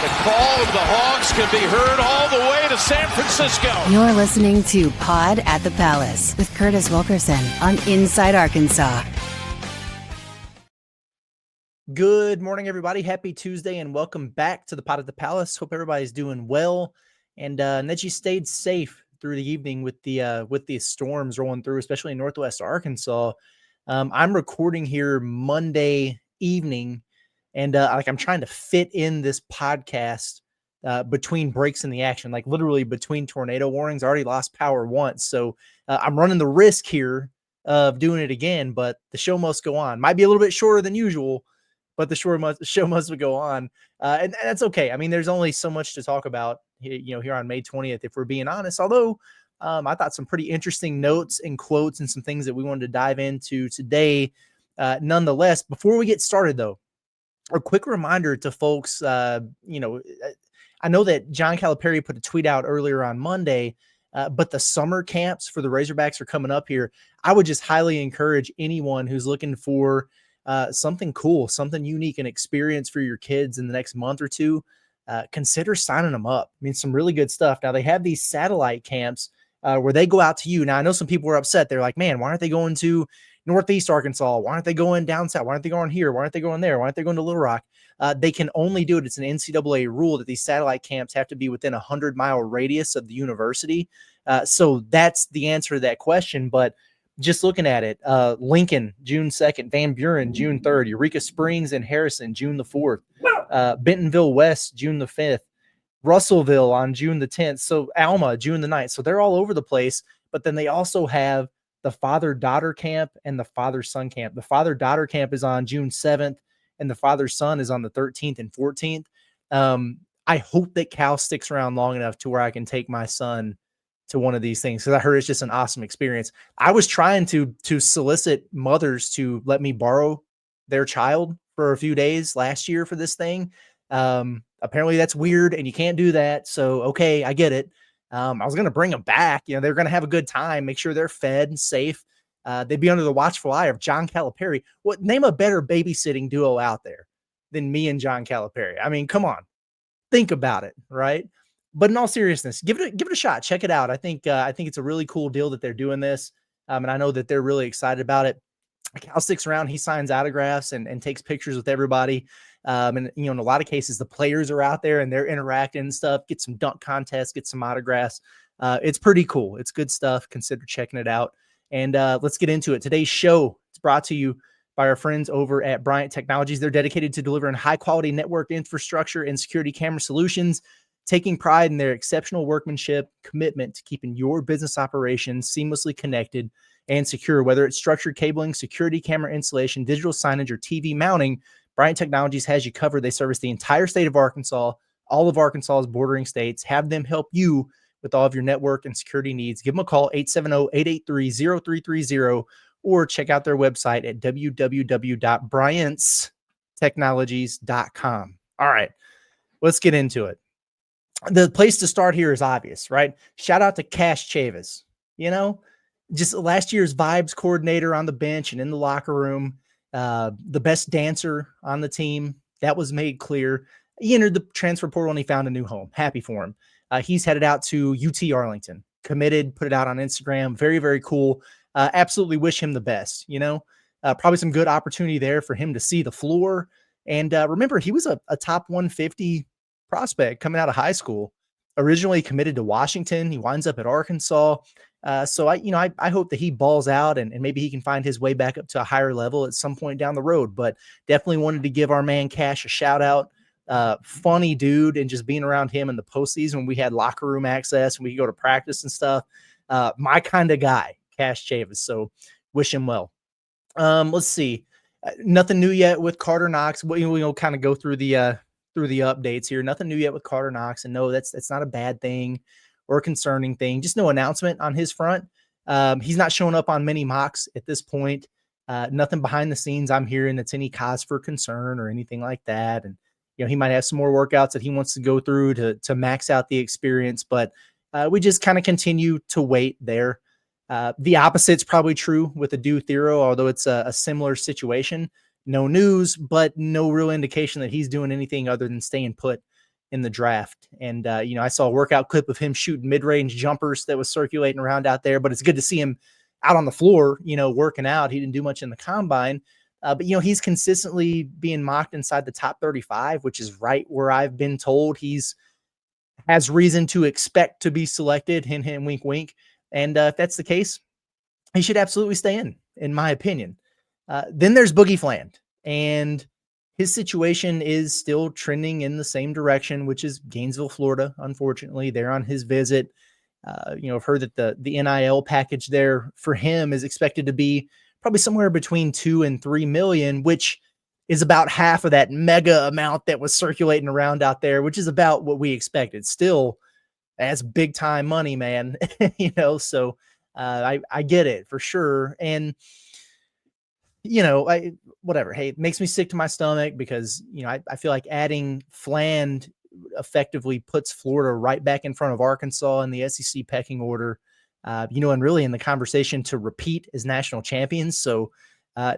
The call of the Hogs can be heard all the way to San Francisco. You're listening to Pod at the Palace with Curtis Wilkerson on Inside Arkansas. Good morning, everybody. Happy Tuesday, and welcome back to the Pod at the Palace. Hope everybody's doing well, and that you stayed safe through the evening with the storms rolling through, especially in Northwest Arkansas. I'm recording here Monday evening, and I'm trying to fit in this podcast between breaks in the action, like literally between tornado warnings. I already lost power once, so I'm running the risk here of doing it again. But the show must go on. Might be a little bit shorter than usual, but the show must go on, and that's okay. I mean, there's only so much to talk about, here on May 20th, if we're being honest. Although I thought some pretty interesting notes and quotes and some things that we wanted to dive into today. Nonetheless, before we get started, though, a quick reminder to folks. I know that John Calipari put a tweet out earlier on Monday, but the summer camps for the Razorbacks are coming up here. I would just highly encourage anyone who's looking for something cool, something unique, and experience for your kids in the next month or two, consider signing them up. I mean, some really good stuff. Now, they have these satellite camps where they go out to you. Now, I know some people were upset. They're like, man, why aren't they going to Northeast Arkansas? Why aren't they going down south? Why aren't they going here? Why aren't they going there? Why aren't they going to Little Rock? They can only do it. It's an NCAA rule that these satellite camps have to be within a 100-mile radius of the university. So that's the answer to that question. But just looking at it, Lincoln, June 2nd, Van Buren, June 3rd, Eureka Springs and Harrison, June the 4th, Bentonville West, June the 5th, Russellville on June the 10th. So Alma, June the 9th. So they're all over the place. But then they also have the father-daughter camp and the father-son camp. The father-daughter camp is on June 7th, and the father-son is on the 13th and 14th. I hope that Cal sticks around long enough to where I can take my son to one of these things, because I heard it's just an awesome experience. I was trying to solicit mothers to let me borrow their child for a few days last year for this thing. Apparently that's weird and you can't do that. So, okay, I get it. I was going to bring them back. They're going to have a good time, make sure they're fed and safe. They'd be under the watchful eye of John Calipari. Name a better babysitting duo out there than me and John Calipari? I mean, come on, think about it, right? But in all seriousness, give it a shot. Check it out. I think it's a really cool deal that they're doing this. And I know that they're really excited about it. Cal sticks around. He signs autographs and takes pictures with everybody. And in a lot of cases, the players are out there and they're interacting and stuff, get some dunk contests, get some autographs. It's pretty cool. It's good stuff. Consider checking it out. And let's get into it. Today's show is brought to you by our friends over at Bryant Technologies. They're dedicated to delivering high quality network infrastructure and security camera solutions, taking pride in their exceptional workmanship, commitment to keeping your business operations seamlessly connected and secure. Whether it's structured cabling, security camera installation, digital signage, or TV mounting, Bryant Technologies has you covered. They service the entire state of Arkansas, all of Arkansas's bordering states. Have them help you with all of your network and security needs. Give them a call, 870-883-0330, or check out their website at www.bryantstechnologies.com. All right, let's get into it. The place to start here is obvious, right? Shout out to Cash Chavis. Just last year's vibes coordinator on the bench and in the locker room, the best dancer on the team. That was made clear. He entered the transfer portal and he found a new home. Happy for him. He's headed out to UT Arlington, committed, put it out on Instagram. Very, very cool. Absolutely wish him the best. Probably some good opportunity there for him to see the floor. And remember, he was a top 150 prospect coming out of high school, originally committed to Washington. He winds up at Arkansas. So I hope that he balls out and maybe he can find his way back up to a higher level at some point down the road, but definitely wanted to give our man Cash a shout out. Funny dude. And just being around him in the postseason when we had locker room access and we could go to practice and stuff. My kind of guy, Cash Chavis. So wish him well. Let's see. Nothing new yet with Karter Knox. We'll kind of go through the updates here. Nothing new yet with Karter Knox. And no, that's not a bad thing or a concerning thing. Just no announcement on his front. He's not showing up on many mocks at this point. Nothing behind the scenes I'm hearing that's any cause for concern or anything like that. And, he might have some more workouts that he wants to go through to max out the experience, but we just kind of continue to wait there. The opposite's probably true with Adou Thiero, although it's a similar situation. No news, but no real indication that he's doing anything other than staying put in the draft. And, I saw a workout clip of him shooting mid-range jumpers that was circulating around out there, but it's good to see him out on the floor, working out. He didn't do much in the combine. But he's consistently being mocked inside the top 35, which is right where I've been told he's has reason to expect to be selected. Hint, hint, wink, wink. And if that's the case, he should absolutely stay in my opinion. Then there's Boogie Fland, and his situation is still trending in the same direction, which is Gainesville, Florida. Unfortunately, they're on his visit. I've heard that the NIL package there for him is expected to be probably somewhere between 2 and 3 million, which is about half of that mega amount that was circulating around out there, which is about what we expected. Still, that's big time money, man. So I get it for sure. And, whatever. Hey, it makes me sick to my stomach because, I feel like adding Fland effectively puts Florida right back in front of Arkansas in the SEC pecking order, and really in the conversation to repeat as national champions. So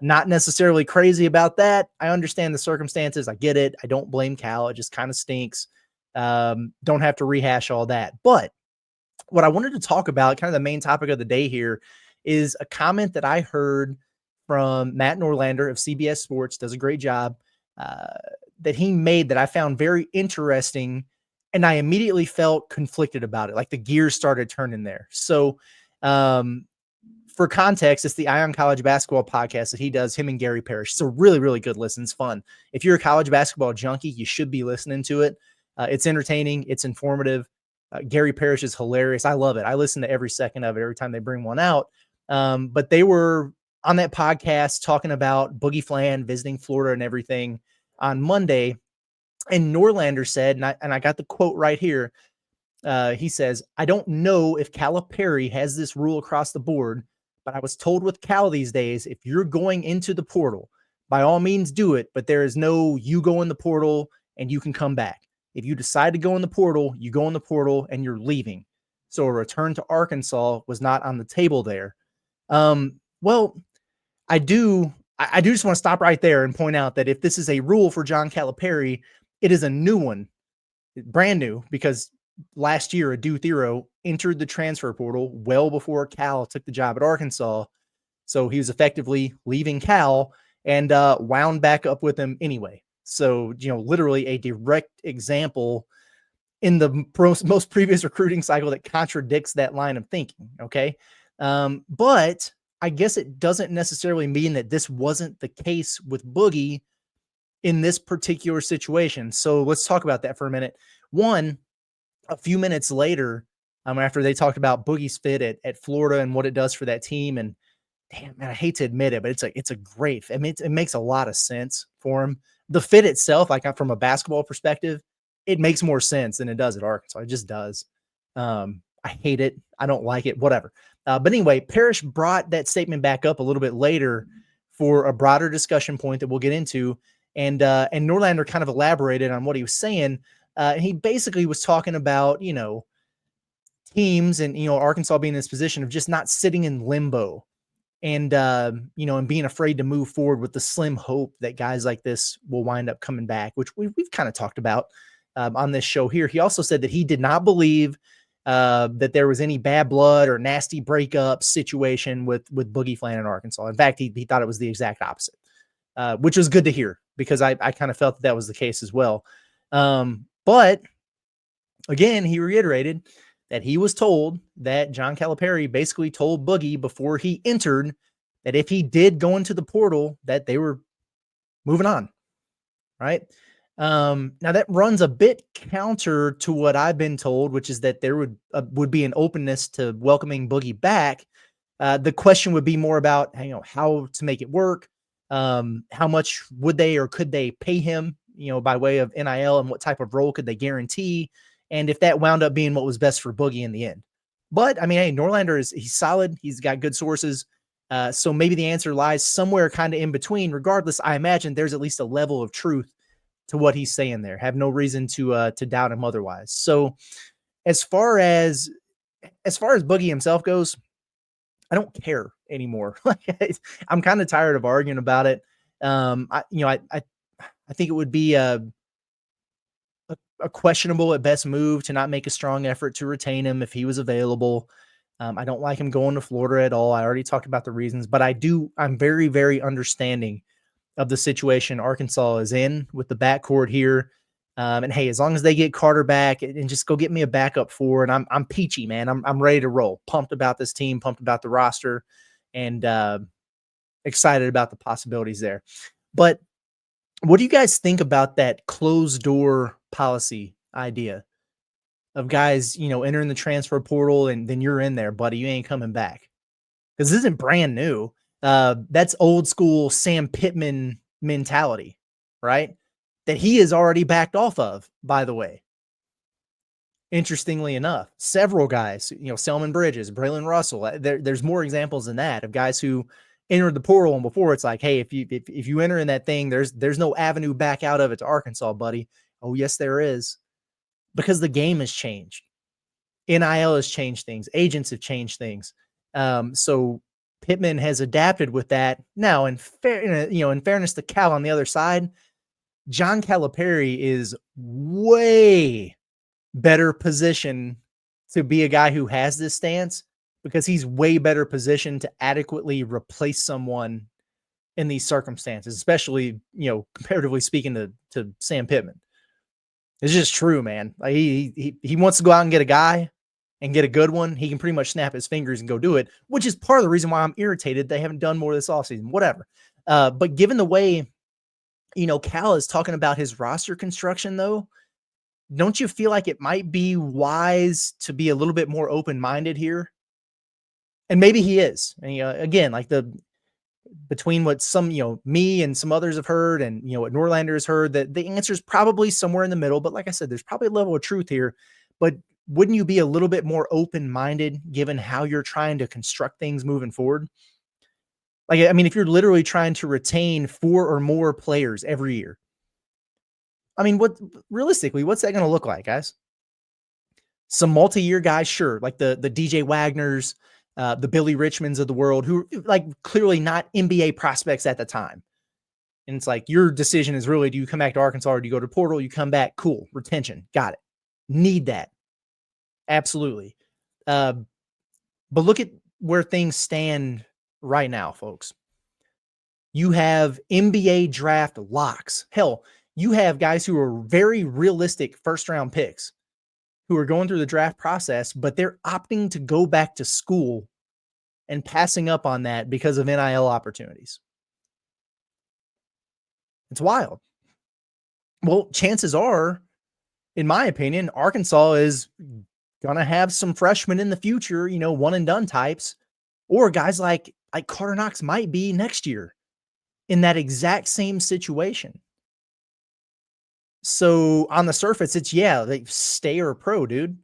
not necessarily crazy about that. I understand the circumstances. I get it. I don't blame Cal. It just kind of stinks. Don't have to rehash all that. But what I wanted to talk about, kind of the main topic of the day here, is a comment that I heard from Matt Norlander of CBS Sports, does a great job, that he made that I found very interesting. And I immediately felt conflicted about it. Like the gears started turning there. So for context, it's the Ion College Basketball podcast that he does, him and Gary Parrish. It's a really, really good listen. It's fun. If you're a college basketball junkie, you should be listening to it. It's entertaining. It's informative. Gary Parrish is hilarious. I love it. I listen to every second of it every time they bring one out. But they were on that podcast talking about Boogie Fland visiting Florida and everything on Monday. And Norlander said, and I got the quote right here. He says, "I don't know if Calipari has this rule across the board, but I was told with Cal these days, if you're going into the portal, by all means do it. But there is no you go in the portal and you can come back. If you decide to go in the portal, you go in the portal and you're leaving. So a return to Arkansas was not on the table there." Well, I do just want to stop right there and point out that if this is a rule for John Calipari, it is a new one, brand new, because last year, Adou Thiero entered the transfer portal well before Cal took the job at Arkansas. So he was effectively leaving Cal and wound back up with him anyway. So, literally a direct example in the most previous recruiting cycle that contradicts that line of thinking. Okay. But I guess it doesn't necessarily mean that this wasn't the case with Boogie in this particular situation. So let's talk about that for a minute. One, a few minutes later, after they talked about Boogie's fit at Florida and what it does for that team, and damn, man, I hate to admit it, but it's a great, it makes a lot of sense for him. The fit itself, like from a basketball perspective, it makes more sense than it does at Arkansas. It just does. I hate it. I don't like it, whatever. But anyway, Parrish brought that statement back up a little bit later for a broader discussion point that we'll get into. And Norlander kind of elaborated on what he was saying. He basically was talking about, teams and, Arkansas being in this position of just not sitting in limbo and, and being afraid to move forward with the slim hope that guys like this will wind up coming back, which we've kind of talked about on this show here. He also said that he did not believe that there was any bad blood or nasty breakup situation with Boogie Fland in Arkansas. In fact, he thought it was the exact opposite, which was good to hear because I kind of felt that was the case as well. But again, he reiterated that he was told that John Calipari basically told Boogie before he entered that if he did go into the portal, that they were moving on. Right. Now that runs a bit counter to what I've been told, which is that there would be an openness to welcoming Boogie back. The question would be more about, how to make it work. How much would they or could they pay him, by way of NIL, and what type of role could they guarantee? And if that wound up being what was best for Boogie in the end. But I mean, hey, Norlander he's solid. He's got good sources. So maybe the answer lies somewhere kind of in between. Regardless, I imagine there's at least a level of truth to what he's saying there. Have no reason to doubt him otherwise. So as far as Boogie himself goes, I don't care anymore. I'm kind of tired of arguing about it. I think it would be a questionable at best move to not make a strong effort to retain him if he was available. I don't like him going to Florida at all. I already talked about the reasons, but I'm very, very understanding of the situation Arkansas is in with the backcourt here. And hey, as long as they get Karter back and just go get me a backup four, and I'm peachy, man. I'm ready to roll. Pumped about this team, pumped about the roster, and excited about the possibilities there. But what do you guys think about that closed door policy idea of guys, entering the transfer portal and then you're in there, buddy, you ain't coming back? Because this isn't brand new. That's old school Sam Pittman mentality, right? That he is already backed off of, by the way. Interestingly enough, several guys, Selman Bridges, Braylon Russell, there's more examples than that of guys who entered the portal, and before it's like, hey, if you enter in that thing, there's no avenue back out of it to Arkansas, buddy. Oh, yes, there is. Because the game has changed. NIL has changed things. Agents have changed things. So Pittman has adapted with that. Now, in fairness to Cal on the other side, John Calipari is way better positioned to be a guy who has this stance because he's way better positioned to adequately replace someone in these circumstances, especially, comparatively speaking to Sam Pittman. It's just true, man. Like he wants to go out and get a guy and get a good one. He can pretty much snap his fingers and go do it, which is part of the reason why I'm irritated they haven't done more this offseason, whatever. But given the way, Cal is talking about his roster construction, though, don't you feel like it might be wise to be a little bit more open-minded here? And maybe he is. And, again, like between what some, me and some others have heard and, what Norlander has heard, that the answer is probably somewhere in the middle. But like I said, there's probably a level of truth here. But wouldn't you be a little bit more open-minded given how you're trying to construct things moving forward? Like, I mean, if you're literally trying to retain 4 or more players every year, I mean, realistically, what's that going to look like, guys? Some multi-year guys, sure, like the DJ Wagners, the Billy Richmonds of the world, who like clearly not NBA prospects at the time. And it's like, your decision is really, do you come back to Arkansas or do you go to portal? You come back, cool, retention, got it. Need that. Absolutely. But look at where things stand right now, folks. You have NBA draft locks. Hell, you have guys who are very realistic first-round picks who are going through the draft process, but they're opting to go back to school and passing up on that because of NIL opportunities. It's wild. Well, chances are, in my opinion, Arkansas is going to have some freshmen in the future, one and done types, or guys like Karter Knox might be next year in that exact same situation. So on the surface, it's, they stay or pro, dude.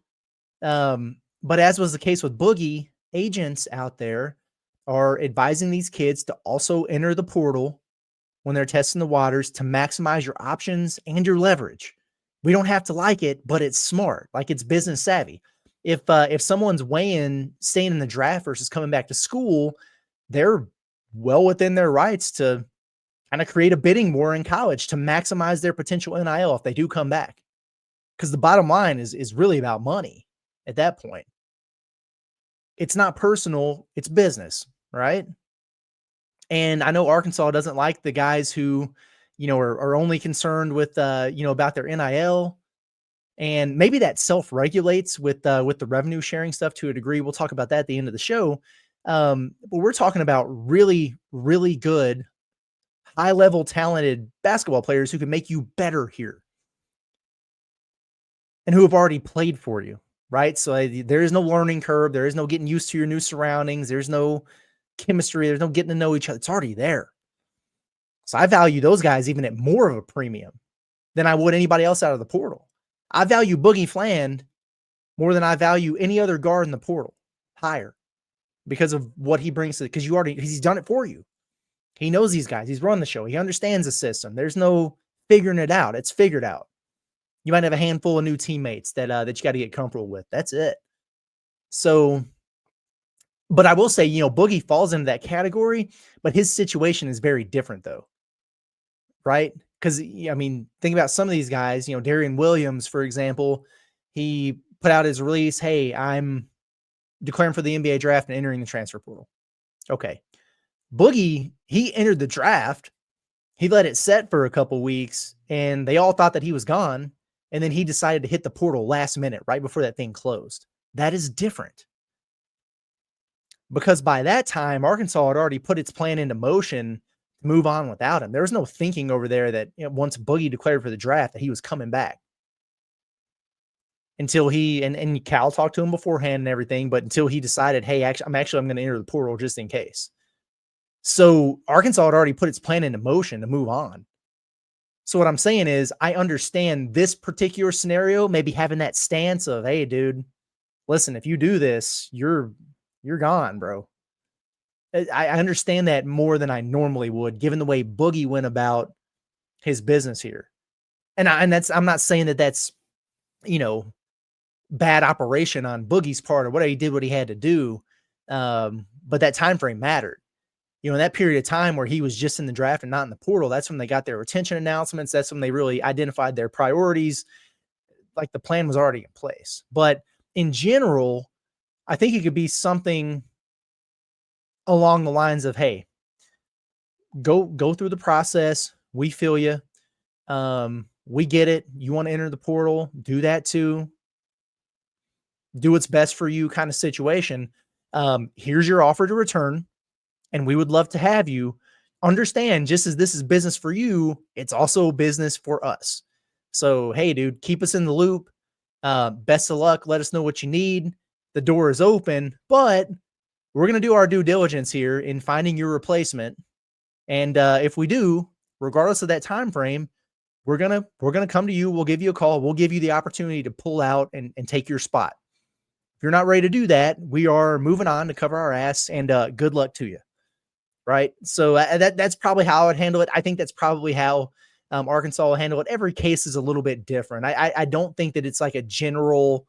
But as was the case with Boogie, agents out there are advising these kids to also enter the portal when they're testing the waters to maximize your options and your leverage. We don't have to like it, but it's smart. Like, it's business savvy. If someone's weighing staying in the draft versus coming back to school, they're well within their rights to kind of create a bidding war in college to maximize their potential NIL if they do come back. Because the bottom line is really about money at that point. It's not personal, it's business, right? And I know Arkansas doesn't like the guys who, are only concerned with, about their NIL. And maybe that self-regulates with the revenue sharing stuff to a degree. We'll talk about that at the end of the show. But we're talking about really, really good, high-level talented basketball players who can make you better here and who have already played for you, right? So there is no learning curve. There is no getting used to your new surroundings. There's no chemistry. There's no getting to know each other. It's already there. So I value those guys even at more of a premium than I would anybody else out of the portal. I value Boogie Fland more than I value any other guard in the portal, higher, because of what he brings to it. Because he's done it for you. He knows these guys. He's run the show. He understands the system. There's no figuring it out. It's figured out. You might have a handful of new teammates that you got to get comfortable with. That's it. So, but I will say, Boogie falls into that category, but his situation is very different though, right? Because, I mean, think about some of these guys, Darian Williams, for example, he put out his release, hey, I'm declaring for the NBA draft and entering the transfer portal. Okay. Boogie, he entered the draft. He let it set for a couple weeks, and they all thought that he was gone. And then he decided to hit the portal last minute, right before that thing closed. That is different. Because by that time, Arkansas had already put its plan into motion to move on without him. There was no thinking over there that once Boogie declared for the draft that he was coming back. Until he, and Cal talked to him beforehand and everything, but until he decided, hey, I'm going to enter the portal just in case. So Arkansas had already put its plan into motion to move on. So what I'm saying is I understand this particular scenario, maybe having that stance of, hey, dude, listen, if you do this, you're gone, bro. I understand that more than I normally would, given the way Boogie went about his business here. And I'm not saying that that's, bad operation on Boogie's part or whatever. He did what he had to do. But that time frame mattered. In that period of time where he was just in the draft and not in the portal, that's when they got their retention announcements. That's when they really identified their priorities. Like the plan was already in place. But in general, I think it could be something along the lines of, hey, go through the process. We feel you. We get it. You want to enter the portal, do that too. Do what's best for you kind of situation. Here's your offer to return. And we would love to have you. Understand, just as this is business for you, it's also business for us. So, hey, dude, keep us in the loop. Best of luck. Let us know what you need. The door is open, but we're going to do our due diligence here in finding your replacement. And if we do, regardless of that time frame, we're gonna come to you. We'll give you a call. We'll give you the opportunity to pull out and take your spot. If you're not ready to do that, we are moving on to cover our ass, and good luck to you. Right. So that's probably how I would handle it. I think that's probably how Arkansas will handle it. Every case is a little bit different. I don't think that it's like a general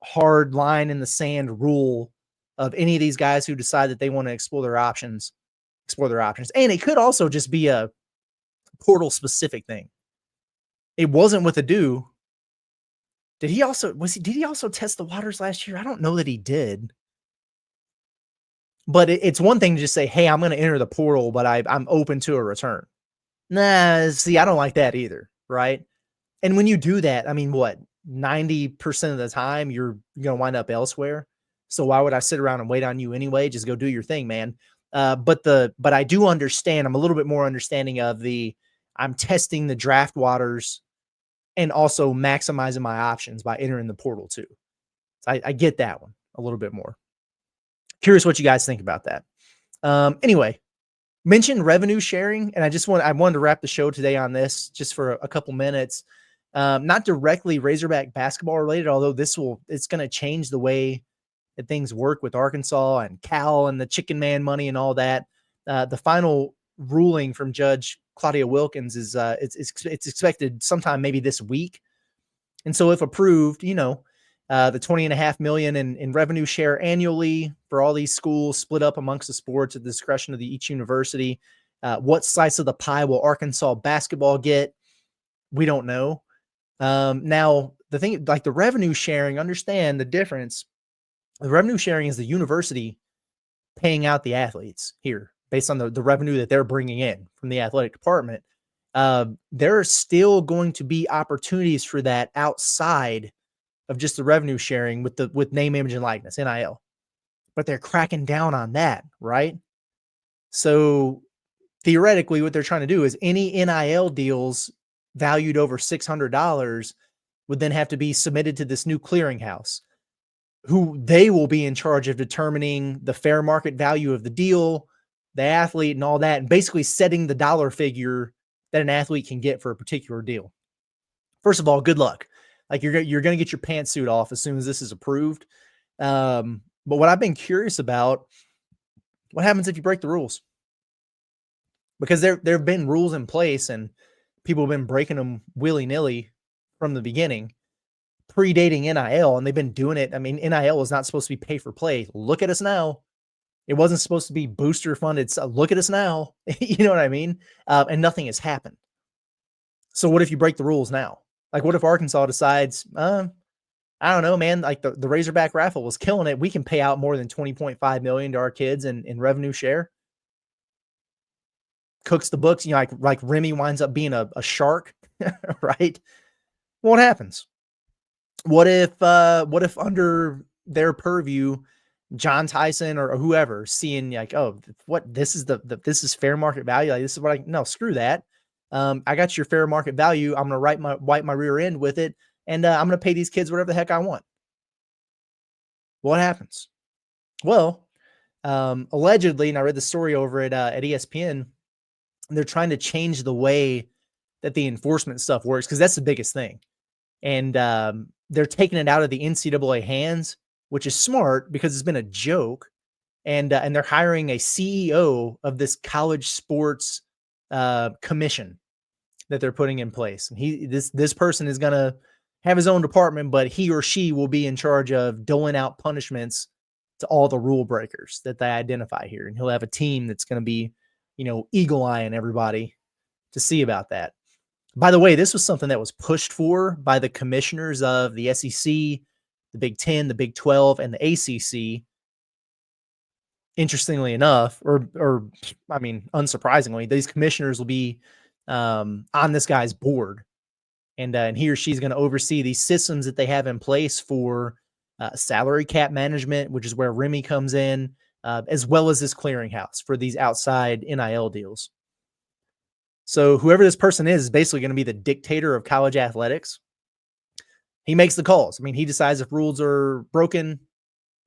hard line in the sand rule of any of these guys who decide that they want to explore their options. And it could also just be a portal specific thing. It wasn't with Adou. Did he also test the waters last year? I don't know that he did. But it's one thing to just say, hey, I'm going to enter the portal, but I'm open to a return. Nah, see, I don't like that either, right? And when you do that, I mean, what, 90% of the time you're going to wind up elsewhere. So why would I sit around and wait on you anyway? Just go do your thing, man. But I do understand. I'm a little bit more understanding of I'm testing the draft waters and also maximizing my options by entering the portal too. So I get that one a little bit more. Curious what you guys think about that. Anyway, mentioned revenue sharing, and I wanted to wrap the show today on this just for a couple minutes. Not directly Razorback basketball related, although it's going to change the way that things work with Arkansas and Cal and the chicken man money and all that. The final ruling from Judge Claudia Wilkins is it's expected sometime maybe this week. And so if approved, the $20.5 million in revenue share annually for all these schools split up amongst the sports at the discretion of each university. What slice of the pie will Arkansas basketball get? We don't know. Now the thing, like the revenue sharing, understand the difference. The revenue sharing is the university paying out the athletes here based on the revenue that they're bringing in from the athletic department. There are still going to be opportunities for that outside of just the revenue sharing with name, image, and likeness, NIL. But they're cracking down on that, right? So theoretically, what they're trying to do is any NIL deals valued over $600 would then have to be submitted to this new clearinghouse, who they will be in charge of determining the fair market value of the deal, the athlete, and all that, and basically setting the dollar figure that an athlete can get for a particular deal. First of all, good luck. Like you're going to get your pantsuit off as soon as this is approved. But what I've been curious about, what happens if you break the rules? Because there have been rules in place and people have been breaking them willy-nilly from the beginning, predating NIL, and they've been doing it. I mean, NIL is not supposed to be pay for play. Look at us now. It wasn't supposed to be booster funded. So look at us now. You know what I mean? And nothing has happened. So what if you break the rules now? Like, what if Arkansas decides, I don't know, man, like the Razorback raffle was killing it. We can pay out more than $20.5 million to our kids in revenue share. Cooks the books, like Remy winds up being a shark, right? What happens? What if under their purview, John Tyson or whoever seeing like, oh, what this is this is fair market value. Like, this is what no, screw that. I got your fair market value. I'm going to wipe my rear end with it. And I'm going to pay these kids whatever the heck I want. What happens? Well, allegedly, and I read the story over at ESPN, they're trying to change the way that the enforcement stuff works, because that's the biggest thing. And they're taking it out of the NCAA hands, which is smart because it's been a joke. And they're hiring a CEO of this college sports commission that they're putting in place. And this person is going to have his own department, but he or she will be in charge of doling out punishments to all the rule breakers that they identify here. And he'll have a team that's going to be, eagle-eyeing everybody to see about that. By the way, this was something that was pushed for by the commissioners of the SEC, the Big 10, the Big 12, and the ACC. Interestingly enough, or I mean, unsurprisingly, these commissioners will be on this guy's board, and he or she's going to oversee these systems that they have in place for salary cap management, which is where Remy comes in, as well as this clearinghouse for these outside NIL deals. So whoever this person is basically going to be the dictator of college athletics. He makes the calls. I mean, he decides if rules are broken,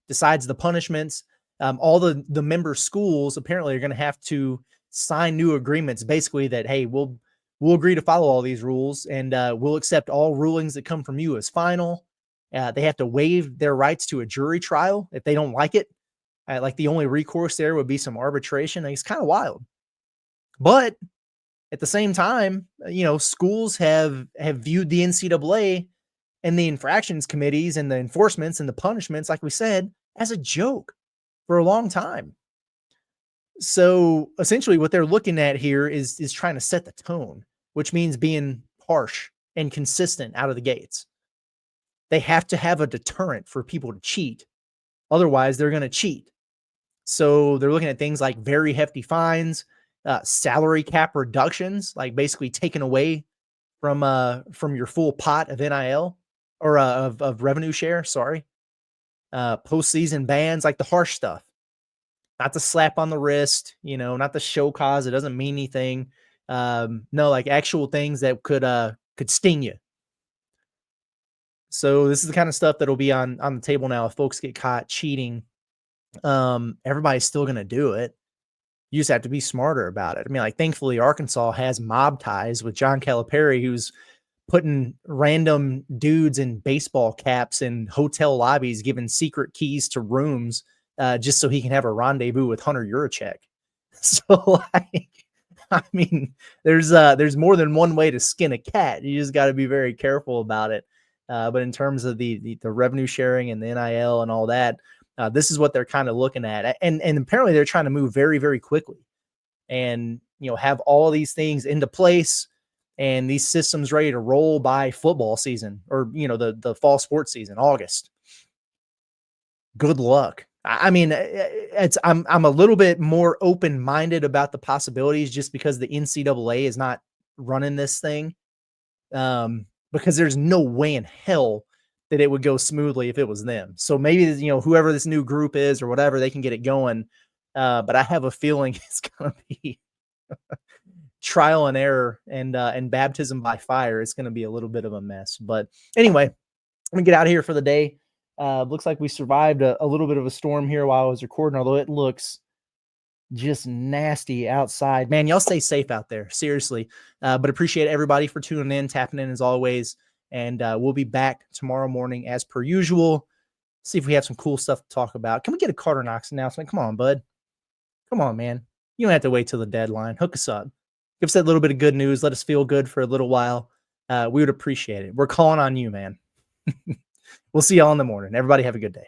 decides the punishments. All the member schools apparently are going to have to sign new agreements, basically that, hey, we'll agree to follow all these rules, and we'll accept all rulings that come from you as final. They have to waive their rights to a jury trial if they don't like it. Like, the only recourse there would be some arbitration. It's kind of wild. But at the same time, schools have viewed the NCAA and the infractions committees and the enforcements and the punishments, like we said, as a joke for a long time. So essentially what they're looking at here is trying to set the tone, which means being harsh and consistent out of the gates. They have to have a deterrent for people to cheat. Otherwise, they're going to cheat. So they're looking at things like very hefty fines, salary cap reductions, like basically taken away from your full pot of NIL or of revenue share. Sorry. Postseason bans, like the harsh stuff, not the slap on the wrist, not the show cause. It doesn't mean anything. No, like actual things that could sting you. So this is the kind of stuff that'll be on the table now. If folks get caught cheating, everybody's still going to do it. You just have to be smarter about it. I mean, like, thankfully Arkansas has mob ties with John Calipari, who's putting random dudes in baseball caps in hotel lobbies, giving secret keys to rooms, just so he can have a rendezvous with Hunter Yurachek. So, like, I mean, there's more than one way to skin a cat. You just got to be very careful about it. But in terms of the revenue sharing and the NIL and all that, this is what they're kind of looking at. And apparently they're trying to move very, very quickly and, have all these things into place and these systems ready to roll by football season, or, the fall sports season, August. Good luck. I mean, I'm a little bit more open-minded about the possibilities, just because the NCAA is not running this thing. Because there's no way in hell that it would go smoothly if it was them. So maybe, whoever this new group is or whatever, they can get it going. But I have a feeling it's going to be trial and error and baptism by fire. It's going to be a little bit of a mess. But anyway, I'm going to get out of here for the day. Looks like we survived a little bit of a storm here while I was recording, although it looks just nasty outside. Man, y'all stay safe out there. Seriously. But appreciate everybody for tuning in, tapping in as always. And we'll be back tomorrow morning as per usual. See if we have some cool stuff to talk about. Can we get a Karter Knox announcement? Come on, bud. Come on, man. You don't have to wait till the deadline. Hook us up. Give us that little bit of good news. Let us feel good for a little while. We would appreciate it. We're calling on you, man. We'll see y'all in the morning. Everybody have a good day.